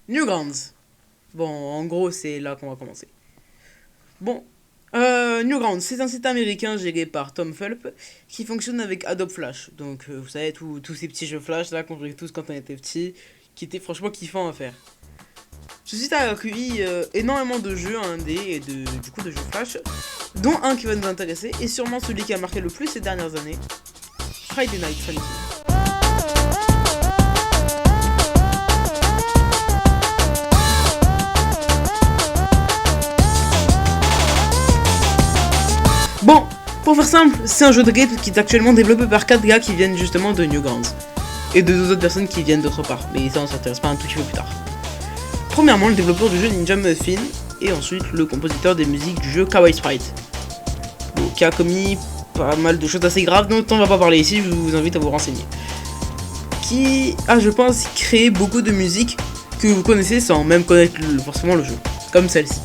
Newgrounds. Bon, en gros, c'est là qu'on va commencer. Bon, Newgrounds, c'est un site américain géré par Tom Fulp qui fonctionne avec Adobe Flash. Donc, vous savez, tous ces petits jeux Flash là qu'on jouait tous quand on était petit, qui étaient franchement kiffants à faire. Ce site a accueilli énormément de jeux indés et du coup de jeux Flash, dont un qui va nous intéresser et sûrement celui qui a marqué le plus ces dernières années, Friday Night Funkin'. Bon, pour faire simple, c'est un jeu de rythme qui est actuellement développé par 4 gars qui viennent justement de Newgrounds. Et de 2 autres personnes qui viennent d'autre part, mais ça on s'intéresse pas un tout petit peu plus tard. Premièrement, le développeur du jeu Ninja Muffin, et ensuite le compositeur des musiques du jeu Kawaii Sprite. Bon, qui a commis pas mal de choses assez graves dont on va pas parler ici, je vous invite à vous renseigner. Qui a, je pense, créé beaucoup de musiques que vous connaissez sans même connaître forcément le jeu, comme celle-ci.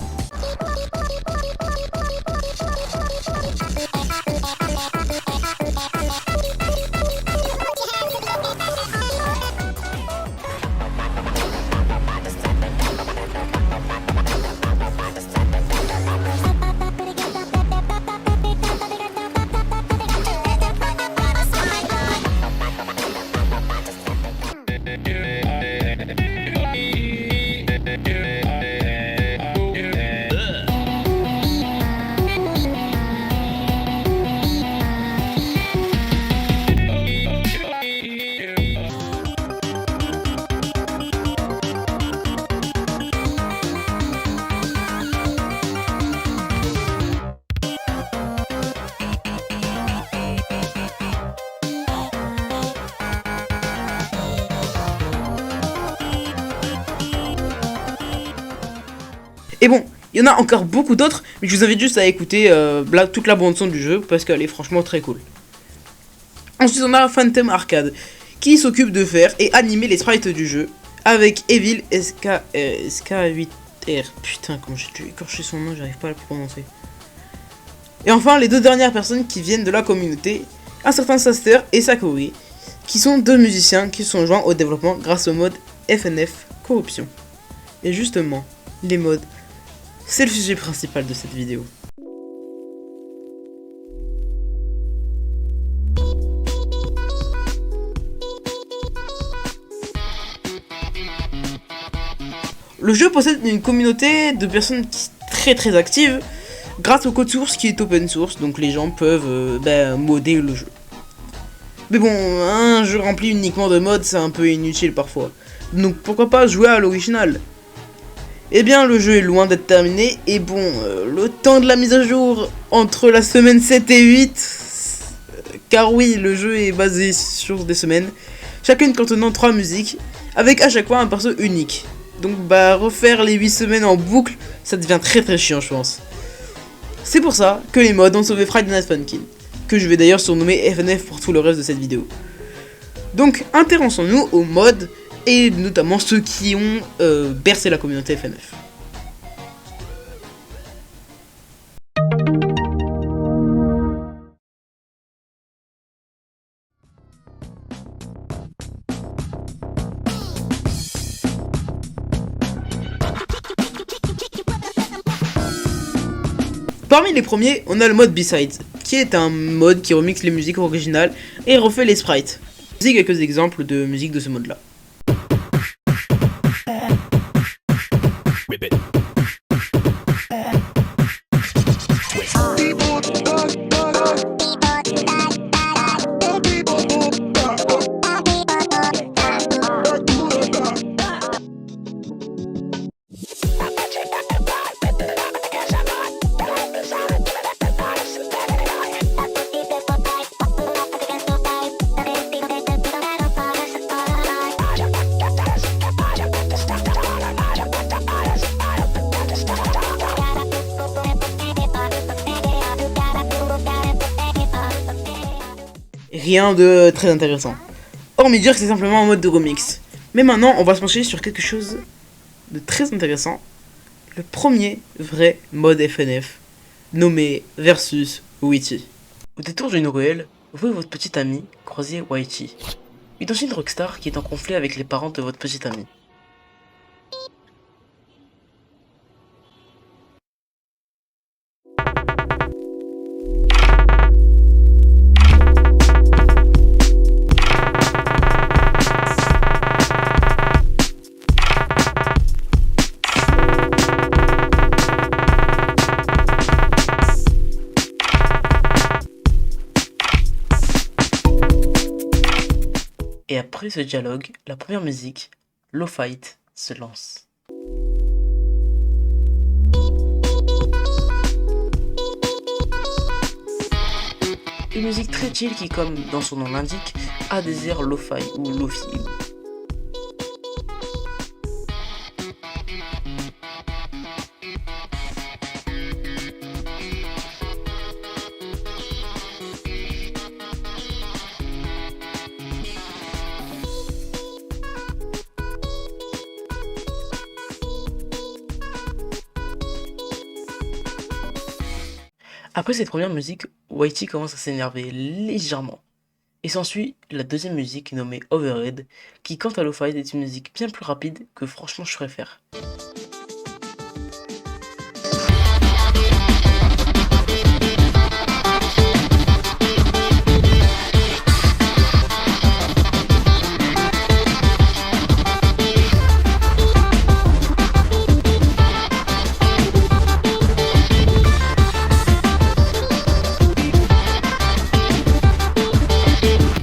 Et bon, il y en a encore beaucoup d'autres, mais je vous invite juste à écouter toute la bande son du jeu, parce qu'elle est franchement très cool. Ensuite, on a Phantom Arcade, qui s'occupe de faire et animer les sprites du jeu, avec Evil SK8R. Putain, comment j'ai dû écorcher son nom, j'arrive pas à le prononcer. Et enfin, les deux dernières personnes qui viennent de la communauté, un certain Saster et Sakori, qui sont deux musiciens qui sont joints au développement grâce au mode FNF Corruption. Et justement, les modes, c'est le sujet principal de cette vidéo. Le jeu possède une communauté de personnes très actives grâce au code source qui est open source, donc les gens peuvent modder le jeu. Mais bon, un jeu rempli uniquement de mods, c'est un peu inutile parfois. Donc pourquoi pas jouer à l'original? Eh bien, le jeu est loin d'être terminé, et bon, le temps de la mise à jour entre la semaine 7 et 8, car oui, le jeu est basé sur des semaines, chacune contenant 3 musiques, avec à chaque fois un perso unique. Donc refaire les 8 semaines en boucle, ça devient très chiant, je pense. C'est pour ça que les mods ont sauvé Friday Night Funkin', que je vais d'ailleurs surnommer FNF pour tout le reste de cette vidéo. Donc, intéressons-nous aux mods, et notamment ceux qui ont bercé la communauté FNF. Parmi les premiers, on a le mode B-Sides, qui est un mode qui remixe les musiques originales et refait les sprites. Voici quelques exemples de musique de ce mode-là. Rien de très intéressant. Hormis dire que c'est simplement un mode de remix. Mais maintenant, on va se pencher sur quelque chose de très intéressant. Le premier vrai mode FNF, nommé Versus Witty. Au détour d'une ruelle, vous voyez votre petit ami croiser Whitey, une ancienne rockstar qui est en conflit avec les parents de votre petit ami. Après ce dialogue, la première musique, Low Fight, se lance. Une musique très chill qui, comme dans son nom l'indique, a des airs lo-fi ou lofi. Après cette première musique, Whitey commence à s'énerver légèrement. Et s'ensuit la deuxième musique nommée Overhead, qui quant à Lo-Fi est une musique bien plus rapide que franchement je préfère.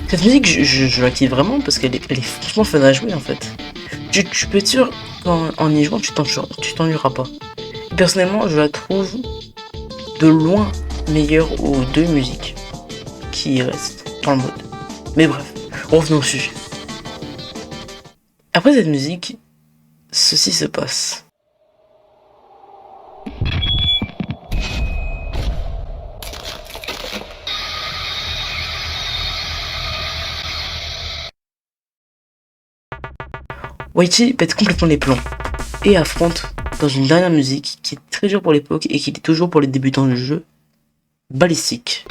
Cette musique, je l'active vraiment parce qu'elle est franchement fun à jouer en fait. Tu peux être sûr qu'en y jouant, tu t'ennuieras pas. Personnellement, je la trouve de loin meilleure aux deux musiques qui restent dans le mode. Mais bref, revenons au sujet. Après cette musique, ceci se passe. Whitey pète complètement les plombs et affronte dans une dernière musique qui est très dure pour l'époque et qui est toujours pour les débutants du jeu, Ballistic.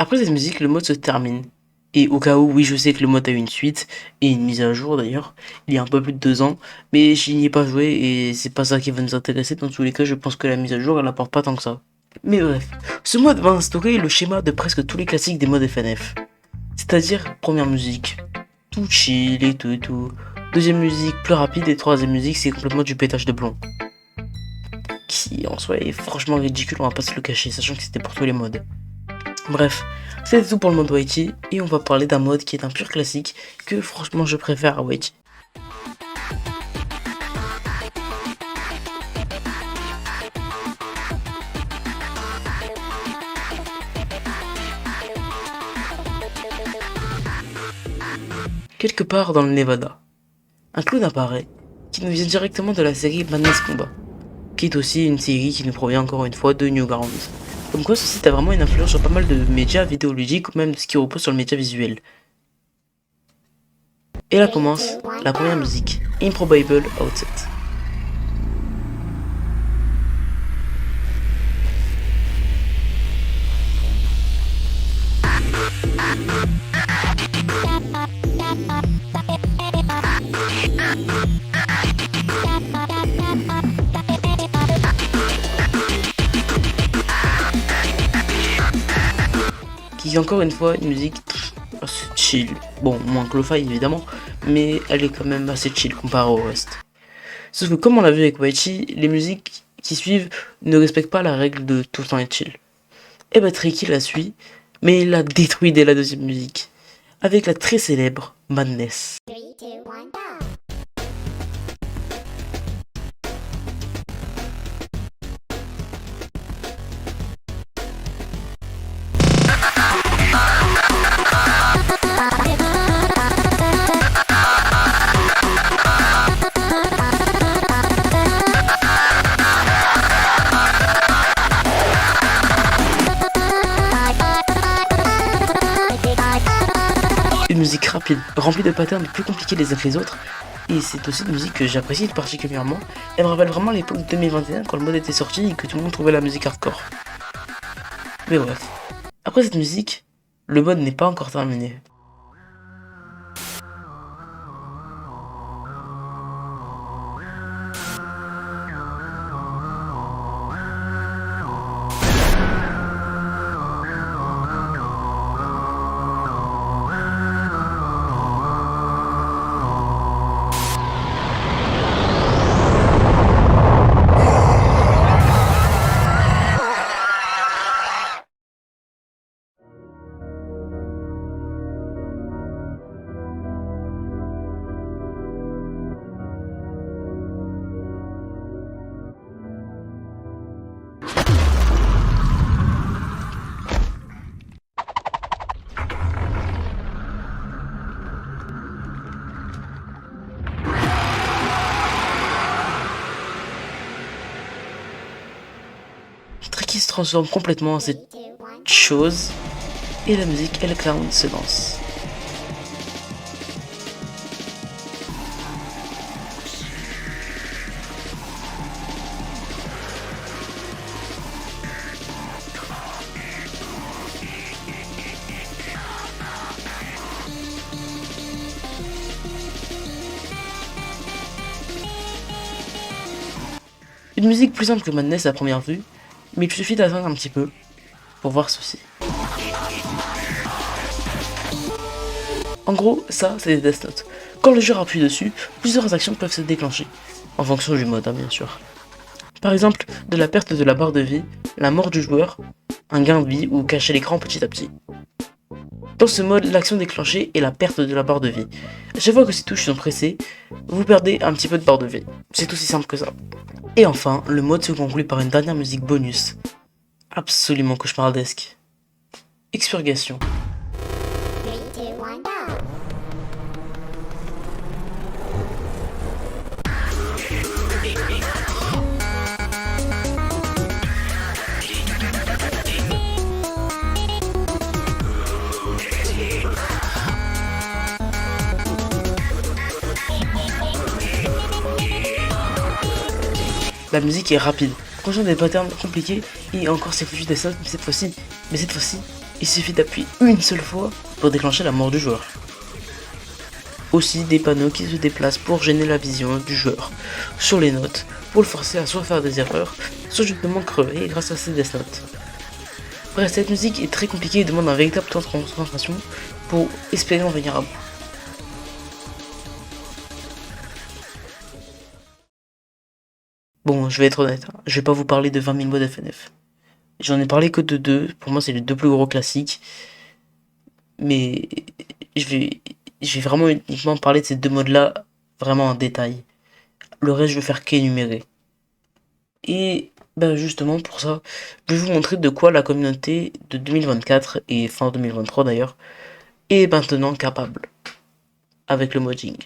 Après cette musique, le mode se termine. Et au cas où, oui, je sais que le mode a eu une suite, et une mise à jour d'ailleurs, il y a un peu plus de 2 ans, mais je n'y ai pas joué et c'est pas ça qui va nous intéresser. Dans tous les cas, je pense que la mise à jour, elle apporte pas tant que ça. Mais bref, ce mode va instaurer le schéma de presque tous les classiques des modes FNF. C'est-à-dire, première musique, tout chill et tout et tout. Deuxième musique, plus rapide, et troisième musique, c'est complètement du pétage de plomb. Qui en soi est franchement ridicule, on va pas se le cacher, sachant que c'était pour tous les modes. Bref, c'est tout pour le mode Whitey, et on va parler d'un mode qui est un pur classique, que franchement je préfère à Whitey. Quelque part dans le Nevada, un clown apparaît, qui nous vient directement de la série Madness Combat, qui est aussi une série qui nous provient encore une fois de Newgrounds. Comme quoi ce site a vraiment une influence sur pas mal de médias vidéoludiques ou même ce qui repose sur le média visuel. Et là commence la première musique, Improbable Outset. Qui est encore une fois une musique assez chill. Bon, moins que lo-fi évidemment, mais elle est quand même assez chill comparée au reste. Sauf que comme on l'a vu avec Whitey, les musiques qui suivent ne respectent pas la règle de tout le temps être chill. Et bah Tricky la suit, mais il la détruit dès la deuxième musique, avec la très célèbre Madness. 3, 2, 1, go! Une musique rapide, remplie de patterns plus compliqués les uns que les autres, et c'est aussi une musique que j'apprécie particulièrement. Elle me rappelle vraiment l'époque 2021 quand le mode était sorti et que tout le monde trouvait la musique hardcore. Mais bref, après cette musique, le mode n'est pas encore terminé. transforme complètement en cette chose et la musique El Clown se lance. Une musique plus simple que Madness à première vue, mais il suffit d'attendre un petit peu pour voir ceci. En gros, ça, c'est des Death Note. Quand le joueur appuie dessus, plusieurs actions peuvent se déclencher, en fonction du mode, bien sûr. Par exemple, de la perte de la barre de vie, la mort du joueur, un gain de vie ou cacher l'écran petit à petit. Dans ce mode, l'action déclenchée est la perte de la barre de vie. Chaque fois que ces touches sont pressées, vous perdez un petit peu de barre de vie. C'est aussi simple que ça. Et enfin, le mode se conclut par une dernière musique bonus. Absolument cauchemardesque. Expurgation. La musique est rapide, conscient des patterns compliqués et encore ces foutus dessins, mais cette fois-ci, il suffit d'appuyer une seule fois pour déclencher la mort du joueur. Aussi des panneaux qui se déplacent pour gêner la vision du joueur sur les notes, pour le forcer à soit faire des erreurs, soit justement crever grâce à ces death notes. Bref, cette musique est très compliquée et demande un véritable temps de concentration pour espérer en venir à bout. Bon, je vais être honnête, je vais pas vous parler de 20 000 modes FNF. J'en ai parlé que de deux, pour moi c'est les deux plus gros classiques. Mais je vais, je vais vraiment uniquement parler de ces deux modes-là, vraiment en détail. Le reste, je vais faire qu'énumérer. Et ben justement pour ça, je vais vous montrer de quoi la communauté de 2024 et fin 2023 d'ailleurs est maintenant capable avec le modding.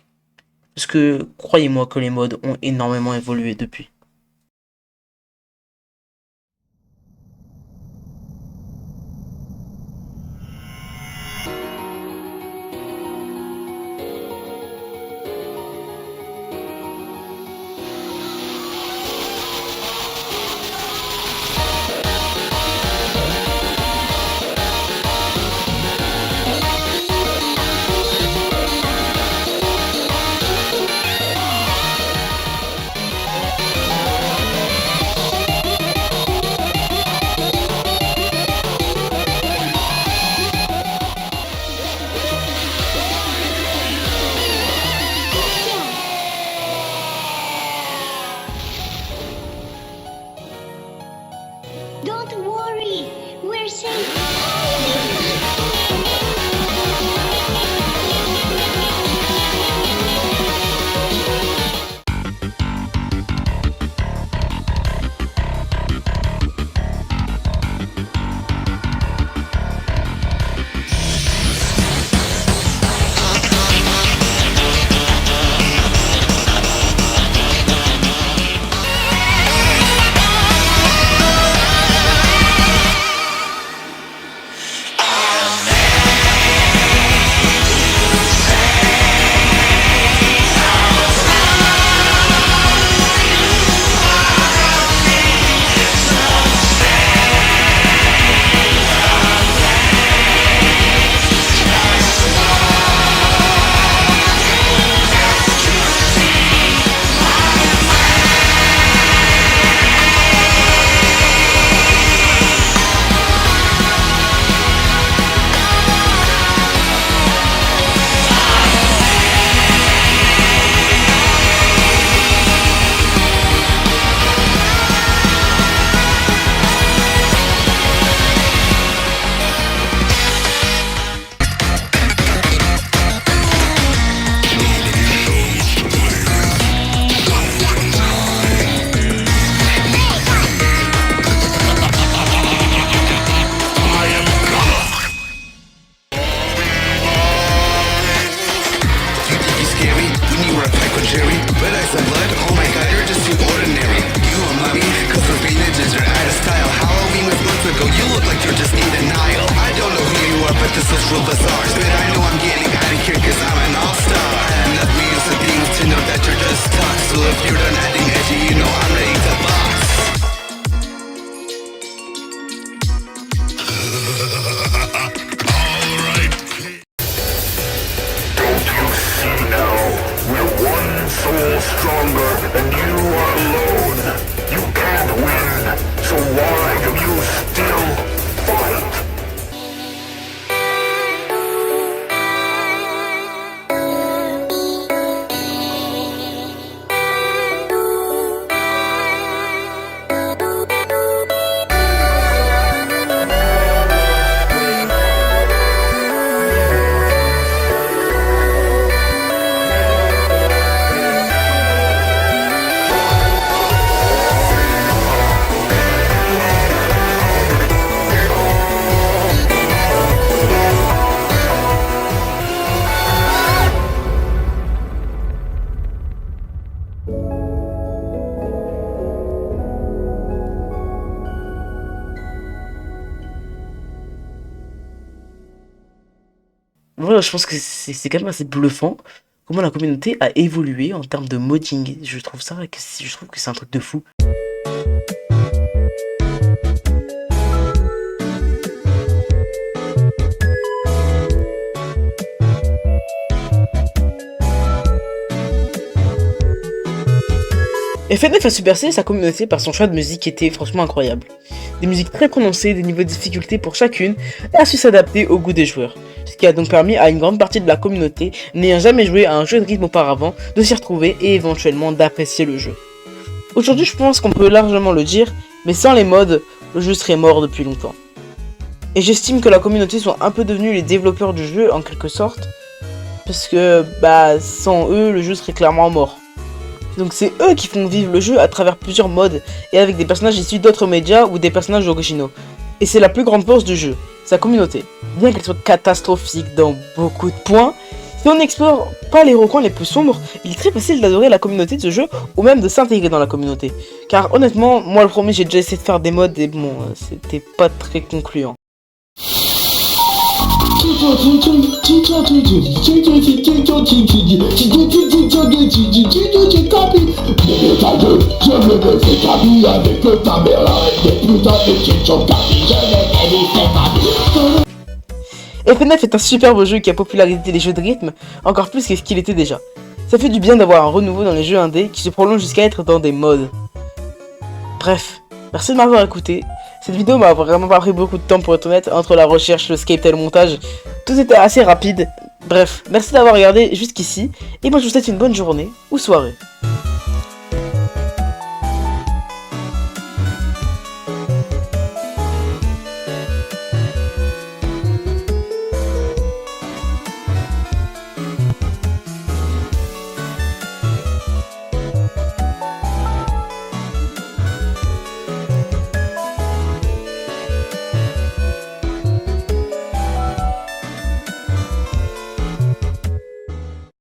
Parce que croyez-moi que les mods ont énormément évolué depuis. pixels real bizarre. But I know I'm getting out of here cause I'm an all-star. And that means the things to know that you're just stuck. So if you're done acting edgy, you know I'm ready to box. Alright. Don't you see now? We're one soul stronger and you are alone. You can't win, so why do you still fight? Voilà, je pense que c'est quand même assez bluffant comment la communauté a évolué en termes de modding. Je trouve que c'est un truc de fou. FNF a su bercer sa communauté par son choix de musique qui était franchement incroyable. Des musiques très prononcées, des niveaux de difficulté pour chacune, et a su s'adapter au goût des joueurs. Ce qui a donc permis à une grande partie de la communauté, n'ayant jamais joué à un jeu de rythme auparavant, de s'y retrouver et éventuellement d'apprécier le jeu. Aujourd'hui, je pense qu'on peut largement le dire, mais sans les mods, le jeu serait mort depuis longtemps. Et j'estime que la communauté soit un peu devenue les développeurs du jeu en quelque sorte, parce que sans eux, le jeu serait clairement mort. Donc c'est eux qui font vivre le jeu à travers plusieurs modes et avec des personnages issus d'autres médias ou des personnages originaux. Et c'est la plus grande force du jeu, sa communauté. Bien qu'elle soit catastrophique dans beaucoup de points, si on n'explore pas les recoins les plus sombres, il est très facile d'adorer la communauté de ce jeu ou même de s'intégrer dans la communauté. Car honnêtement, moi le premier j'ai déjà essayé de faire des mods et bon, c'était pas très concluant. FNF est un superbe jeu qui a popularisé les jeux de rythme encore plus que ce qu'il était déjà. Ça fait du bien d'avoir un renouveau dans les jeux indés qui se prolongent jusqu'à être dans des mods. Bref, merci de m'avoir écouté. Cette vidéo m'a vraiment pas pris beaucoup de temps pour être honnête, entre la recherche, le script et le montage, tout était assez rapide. Bref, merci d'avoir regardé jusqu'ici, et moi je vous souhaite une bonne journée ou soirée.